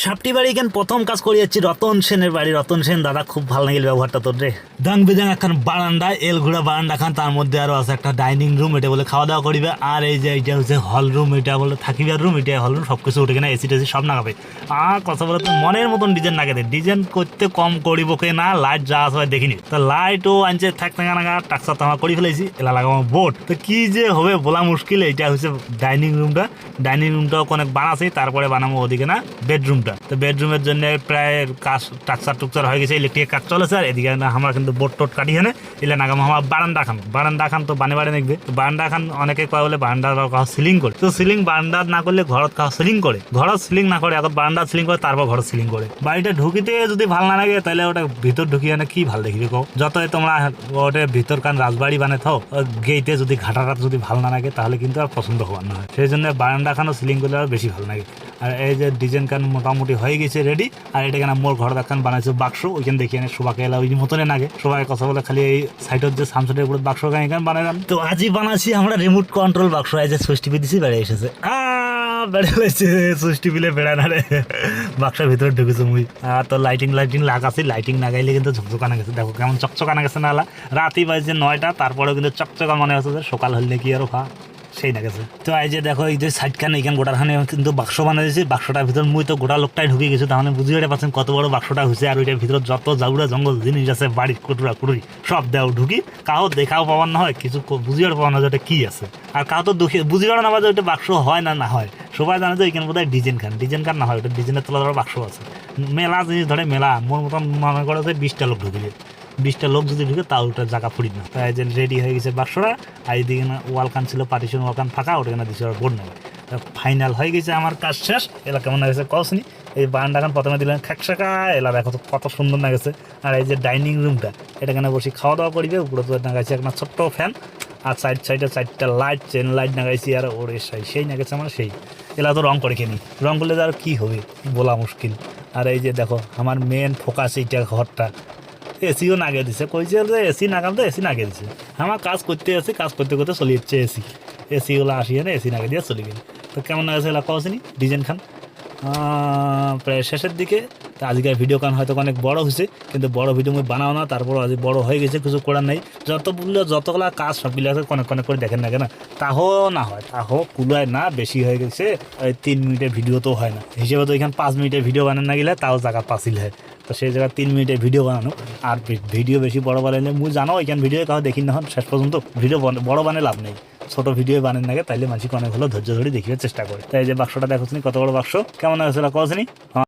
সাপটি বাড়ি এখান প্রথম কাজ করে যাচ্ছি রতন সেনের বাড়ি। রতন সেন দাদা খুব ভালো লাগিল ব্যবহারটা তোর রে। দাং বেদাং এখন বারান্দা এল ঘুরা বারান্দা খান, তার মধ্যে আরো আছে একটা ডাইনিং রুম, এটা বলে খাওয়া দাওয়া করিবে। আর এই যে এটা হচ্ছে হল রুম, এটা বলে থাকিবার রুম, এটা হল রুম, সবকিছু উঠে কিনা এসি টেসি সব নাগাবে। আর কথা বলে তো মনের মতন ডিজাইন নাগে দে, ডিজাইন করতে কম করিব কে না, লাইট যা সবাই দেখিনি তো লাইটও আনছে থাক নাগা নাগা টাকসা তো আমার করি ফেলেছি, এলা লাগাবো বোর্ড। তো কি যে হবে বলা মুশকিল। এটা হচ্ছে ডাইনিং রুমটা, ডাইনিং রুমটাও অনেক বানাছি, তারপরে বানাবো ওদিকে না বেডরুমটা। তো বেডরুমের জন্য প্রায় কাজ টাকচার টুকচার হয়ে গেছে, ইলেকট্রিক কাজ চলেছে। আর এদিকে না আমরা কিন্তু বোর্ড টোট কাটি হেনে এলে নাগাম আমার বারান্দা খান তো বানে বানে দেখবে। তো বারান্দা খান অনেকে কয় বলে বারান্দা কাউ সিলিং করে, তো সিলিং বারান্দা না করলে ঘরত কাউ সিলিং করে, ঘরত সিলিং না করে এখন বারান্দা সিলিং করে, তারপর ঘর সিলিং করে। বাড়িটা ঢুকিতে যদি ভালো না লাগে তাহলে ওটা ভিতর ঢুকিয়ে না কি ভালো দেখবি কো। যতই তোমরা ওটা ভিতর কান রাজবাড়ি বানে থাও, গেইতে যদি ঘাটাটা যদি ভালো না লাগে তাহলে কিন্তু আর পছন্দ হওয়ার না হয়। সেই জন্য বারান্দা খানও সিলিং করলে আর বেশি ভালো লাগে। আর এই যে ডিজাইন কান মোটামুটি হয়ে গেছে রেডি। আর এটা কেন মোর ঘর দেখান বানাইছে বাক্স, ওইখানে দেখিয়ে শোভাকে এলা ওই মতনে নাগে। সবাই কথা বলে খালি এই সাইডের যে সামসেটের উপরে বাক্স এখানে বানাইলাম। তো আজই বানাচ্ছি আমরা রিমোট কন্ট্রোল বাক্স। এই যে সুইচ টিপি দিছি বেড়ে এসেছে, বেড়ে এসেছে সুইচ টিপিলে বেড়ায় না রে, বাক্সের ভিতরে ঢুকেছে মুই। আর তো লাইটিং লাগাছি, লাইটিং লাগাইলে কিন্তু ঝকঝকানা গেছে, দেখো কেমন চকচকানা গেছে না। রাতি বাজছে 9টা, তারপরেও কিন্তু চকচকা মনে হচ্ছে যে সকাল হলে কি আরো সেই না গেছে। তো এই যে দেখো এই যে সাইডখানে এখানে গোটাখানে কিন্তু বাক্স বানিয়ে দিয়েছি। বাক্সটার ভিতর মুই তো গোটা লোকটাই ঢুকে গেছে, তাহলে বুঝিয়ে পাচ্ছেন কত বড় বাক্সটা হয়েছে। আর ওইটার ভিতরে যত জাউড়া জঙ্গল জিনিস আছে, বাড়ির কুটুরা কুটুরি সব দেও ঢুকি, কাউ দেখাও পাওয়ার না হয়, কিছু বুঝিয়ে পাওয়ার না যে ওটা কি আছে। আর কাউ তো বুঝিয়ে না যে ওইটা বাক্স হয় না হয়। সবাই জানে যে এখানে বোধহয় ডিজাইন খান না হয়, ওটা ডিজাইনের তলা ধরো বাক্স আছে। মেলা জিনিস ধরে মেলা মোর মতন মনে করে যে 20টা লোক ঢুকে, 20টা লোক যদি ঢুকে তাও ওটা জায়গা ফুড়ি না। তাই যে রেডি হয়ে গেছে বাক্সটা। আর এইদিকে না ওয়ালকান ছিল, পার্টিশন ওয়ালকান ফাঁকা, ওটা না দিচ্ছে বোর্ড নেবে। ফাইনাল হয়ে গেছে আমার কাজ শেষ। এলা কেমন লাগছে কসনি। এই বারান্দাখান প্রথমে দিলেন খাকসাকা, এলা দেখো তো কত সুন্দর লাগেছে। আর এই যে ডাইনিং রুমটা, এটা কেন বসে খাওয়া দাওয়া করিবে। উপরে তো লাগাইছে একটা ছোট্ট ফ্যান, আর সাইডে 4টা লাইট, চেন লাইট লাগাইছি। আর ওরে সেই নাগেছে আমার সেই। এলা তো রং করে খেনি, রং করলে তো আর কি হবে বলা মুশকিল। আর এই যে দেখো আমার মেন ফোকাস এইটা ঘরটা, এসিও নাগে দিছে, কইছে যে এসি নাগাম, তো এসি নাগে দিছে। আমার কাজ করতে করতে চলে যাচ্ছে এসিগুলো আসিয়ে না এসি নাগে দিয়ে চলে গেল। তো কেমন লাগছে এলা কওনি ডিজাইন খান প্রায় শেষের দিকে। তো আজকের ভিডিও কান হয়তো অনেক বড় হয়েছে, কিন্তু বড় ভিডিও আমি বানাও না, তারপর আজ বড় হয়ে গেছে, কিছু করার নেই। যতগুলা কাজ সবগুলো আছে কনেক করে দেখেন না কেন, তাহো না হয়, তাহো কুলায় না, বেশি হয়ে গেছে। ওই 3 মিনিটের ভিডিও তো হয় না হিসেবে, তো এখানে 5 মিনিটের ভিডিও বানান না গেলে তাও জায়গা পাচ্ছিল হয়। তো সেই জায়গায় 3 মিনিটের ভিডিও বানানো। আর ভিডিও বেশি বড় বানাইলে মুই জানো এখানে ভিডিও কাউ দেখি না শেষ পর্যন্ত। ভিডিও বড় বানালে লাভ নেই, ছোট ভিডিও বানান লাগে, তাইলে মানুষ অনেক ভালো ধৈর্য ধরে দেখিবার চেষ্টা করে। তাই যে বাক্সটা দেখোনি কত বড় বাক্স, কেমন আছে কসনি।